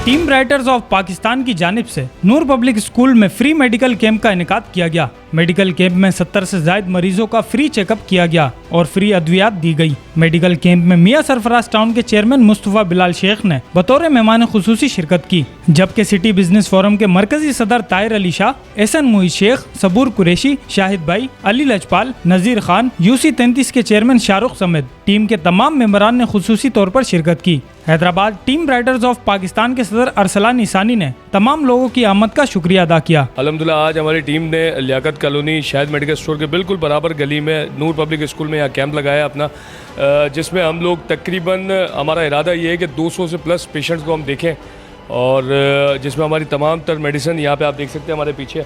Team writers of Pakistan की जानिब से नूर पब्लिक स्कूल में फ्री मेडिकल कैंप का इनेकाद किया गया। मेडिकल कैंप में 70 से ज्यादा मरीजों का फ्री चेकअप किया गया और फ्री अद्वियात दी गई। मेडिकल कैंप में मियां सरफराज टाउन के चेयरमैन मुस्तफा बिलाल शेख ने बतौर मेहमान खुसूसी शिरकत की, जबकि सिटी बिजनेस फोरम के मरकजी सदर ताहिर अली शाह, एहसन मुईद शेख, सबूर कुरैशी, शाहिद भाई, अली लजपाल, नजीर खान, UC 33 के चेयरमैन शाहरुख समेत टीम के तमाम मेंबरान ने खुसूसी तौर पर शिरकत की। Hyderabad team writers of Pakistan के सदर अरसलान ईसानी ने तमाम लोगों की आमद का शुक्रिया अदा किया। अल्हम्दुलिल्लाह आज हमारी टीम ने Liaquat colony Shahid medical store के बिल्कुल बराबर गली में नूर पब्लिक स्कूल में यहाँ कैंप लगाया अपना, जिसमें हम लोग तकरीबन हमारा इरादा ये है कि 200 से प्लस पेशेंट्स को हम देखें और जिसमें हमारी तमाम तर मेडिसिन यहाँ पे आप देख सकते हैं हमारे पीछे,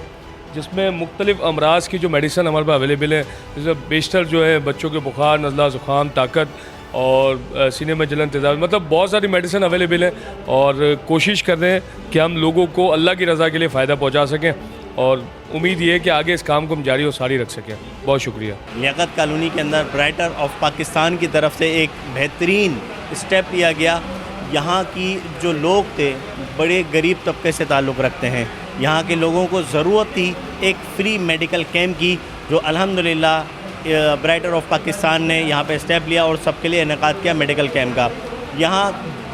जिसमें मुख्तलिफ अमराज की जो मेडिसिन हमारे पास अवेलेबल है, जैसे बेशतर जो है बच्चों के बुखार, नज़ला, ज़ुकाम, ताकत और सीने में जलन, तेज़ाब, मतलब बहुत सारी मेडिसिन अवेलेबल है और कोशिश कर रहे हैं कि हम लोगों को अल्लाह की रज़ा के लिए फ़ायदा पहुंचा सकें और उम्मीद ये है कि आगे इस काम को हम जारी और सारी रख सकें। बहुत शुक्रिया। लियाकत कॉलोनी के अंदर राइटर ऑफ पाकिस्तान की तरफ से एक बेहतरीन स्टेप लिया गया। यहाँ की जो लोग थे बड़े गरीब तबके से ताल्लुक़ रखते हैं, यहाँ के लोगों को ज़रूरत थी एक फ्री मेडिकल कैंप की, जो अल्हम्दुलिल्लाह राइटर ऑफ पाकिस्तान ने यहाँ पे स्टेप लिया और सबके लिए इनेकाद किया मेडिकल कैंप का। यहाँ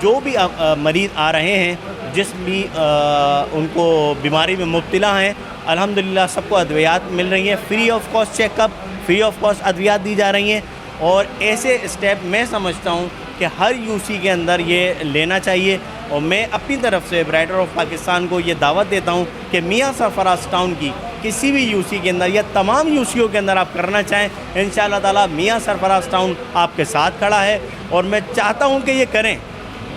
जो भी मरीज़ आ रहे हैं, जिस भी उनको बीमारी में मुब्तला हैं, अल्हम्दुलिल्लाह सबको अद्वियात मिल रही हैं, free of cost checkup, free of cost अद्वियात दी जा रही हैं। और ऐसे स्टेप मैं समझता हूँ कि हर UC के अंदर ये लेना चाहिए और मैं अपनी तरफ से राइटर ऑफ पाकिस्तान को ये दावत देता हूँ कि मियां सरफराज टाउन की किसी भी UC के अंदर या तमाम UCओ के अंदर आप करना चाहें, इंशाअल्लाह ताला मियां सरफराज टाउन आपके साथ खड़ा है और मैं चाहता हूँ कि ये करें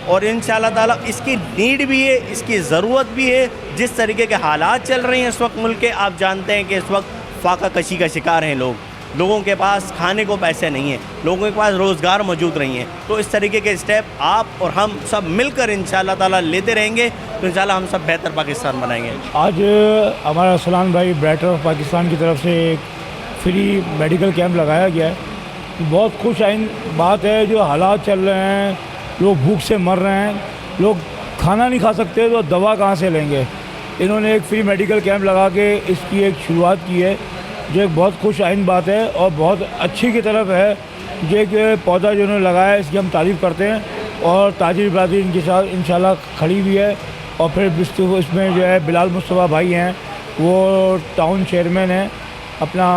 और इंशाअल्लाह ताला इसकी नीड भी है, इसकी ज़रूरत भी है। जिस तरीके के हालात चल रहे हैं इस वक्त मुल्क के, आप जानते हैं कि इस वक्त फाका कशी का शिकार हैं लोगों के पास खाने को पैसे नहीं हैं, लोगों के पास रोज़गार मौजूद नहीं है। तो इस तरीके के स्टेप आप और हम सब मिलकर इंशाअल्लाह ताला लेते रहेंगे तो इंशाअल्लाह हम सब बेहतर पाकिस्तान बनाएंगे। आज हमारा सलान भाई राइटर ऑफ पाकिस्तान की तरफ से एक फ्री मेडिकल कैंप लगाया गया है। बहुत खुश आइन बात है, जो हालात चल रहे हैं, लोग भूख से मर रहे हैं, लोग खाना नहीं खा सकते तो दवा कहाँ से लेंगे। इन्होंने एक फ्री मेडिकल कैंप लगा के इसकी एक शुरुआत की है, जो एक बहुत खुश आइन बात है और बहुत अच्छी की तरफ है। जो एक पौधा जो उन्होंने लगाया है इसकी हम तारीफ़ करते हैं और ताजिर बरादरी इनके साथ इंशाल्लाह खड़ी हुई है। और फिर इसमें जो है बिलाल मुस्तफ़ा भाई हैं, वो टाउन चेयरमैन हैं, अपना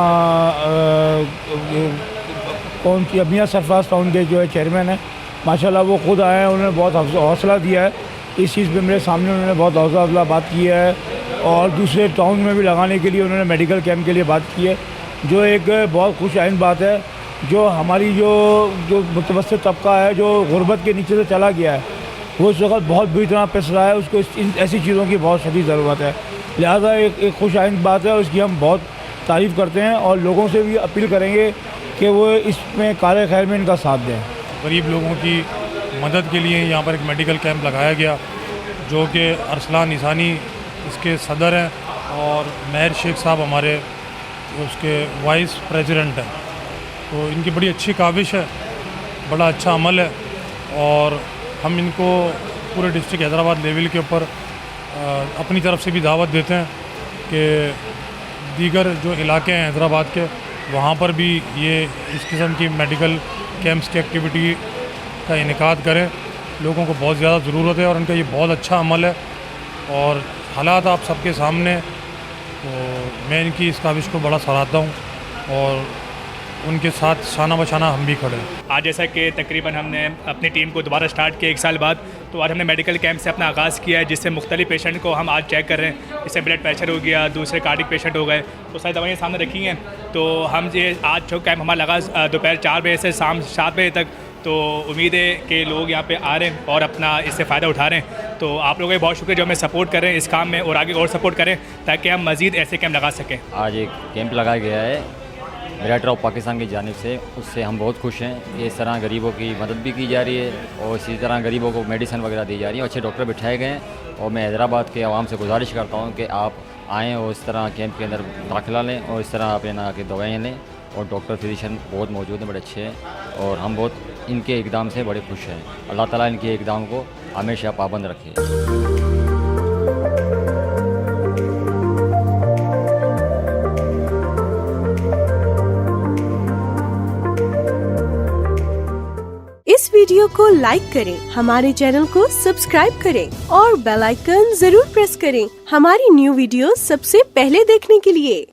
कौन सी मियां सरफराज टाउन के जो है चेयरमैन हैं, माशाल्लाह वो खुद आए हैं, उन्होंने बहुत हौसला दिया है इस चीज़ पे। मेरे सामने उन्होंने बहुत हौसला बात की है और दूसरे टाउन में भी लगाने के लिए उन्होंने मेडिकल कैंप के लिए बात की है, जो एक बहुत खुश आइन बात है। जो हमारी जो मुतवस्सित तबका है, जो गुर्बत के नीचे से चला गया है, वो इस वक्त बहुत बुरी तरह पिस रहा है, उसको ऐसी चीज़ों की बहुत शदीद ज़रूरत है। लिहाजा एक खुश आइन बात है, उसकी हम बहुत तारीफ़ करते हैं और लोगों से भी अपील करेंगे कि वो इसमें कार खैर में इनका साथ दें। गरीब लोगों की मदद के लिए यहाँ पर एक मेडिकल कैंप लगाया गया, जो कि अरसलान ईसानी इसके सदर हैं और महर शेख साहब हमारे उसके वाइस प्रेसिडेंट हैं। तो इनकी बड़ी अच्छी काविश है, बड़ा अच्छा अमल है और हम इनको पूरे डिस्ट्रिक्ट हैदराबाद लेवल के ऊपर अपनी तरफ से भी दावत देते हैं कि दीगर जो इलाके हैं हैदराबाद के, वहाँ पर भी ये इस किस्म की मेडिकल कैंप्स की एक्टिविटी का इनेकाद करें। लोगों को बहुत ज़्यादा ज़रूरत है और उनका ये बहुत अच्छा अमल है और हालात आप सबके सामने, तो मैं इनकी इस काविश को बड़ा सराहता हूँ और उनके साथ शाना बशाना हम भी खड़े हैं। आज जैसा कि तकरीबन हमने अपनी टीम को दोबारा स्टार्ट किया 1 साल बाद, तो आज हमने मेडिकल कैंप से अपना आगाज़ किया है, जिससे मुख्तलिफ पेशेंट को हम आज चेक कर रहे हैं। इससे ब्लड प्रेशर हो गया, दूसरे कार्डिक पेशेंट हो गए, तो सारी दवाइयाँ सामने रखी हैं। तो हम ये आज जो कैंप हमारा लगा दोपहर 4 बजे से शाम 7 बजे तक, तो उम्मीद है कि लोग यहाँ पे आ रहे हैं और अपना इससे फ़ायदा उठा रहे हैं। तो आप लोगों का बहुत शुक्रिया जो हमें सपोर्ट कर रहे हैं इस काम में और आगे और सपोर्ट करें ताकि हम मज़ीद ऐसे कैंप लगा सकें। आज एक कैंप लगाया गया है राइटर ऑफ पाकिस्तान की जानिब से, उससे हम बहुत खुश हैं। इस तरह गरीबों की मदद भी की जा रही है और इसी तरह गरीबों को मेडिसिन वगैरह दी जा रही है, अच्छे डॉक्टर बिठाए गए हैं। और मैं हैदराबाद के आवाम से गुजारिश करता हूँ कि आप आएँ और इस तरह कैंप के अंदर दाखिला लें और इस तरह आप यहाँ आके दवाइयाँ लें। और डॉक्टर फिजिशियन बहुत मौजूद हैं, बड़े अच्छे हैं और हम बहुत इनके इक़दाम से बड़े खुश हैं। अल्लाह ताला इनके इक़दाम को हमेशा पाबंद रखे। वीडियो को लाइक करें, हमारे चैनल को सब्सक्राइब करें और बेल आइकन जरूर प्रेस करें हमारी न्यू वीडियो सबसे पहले देखने के लिए।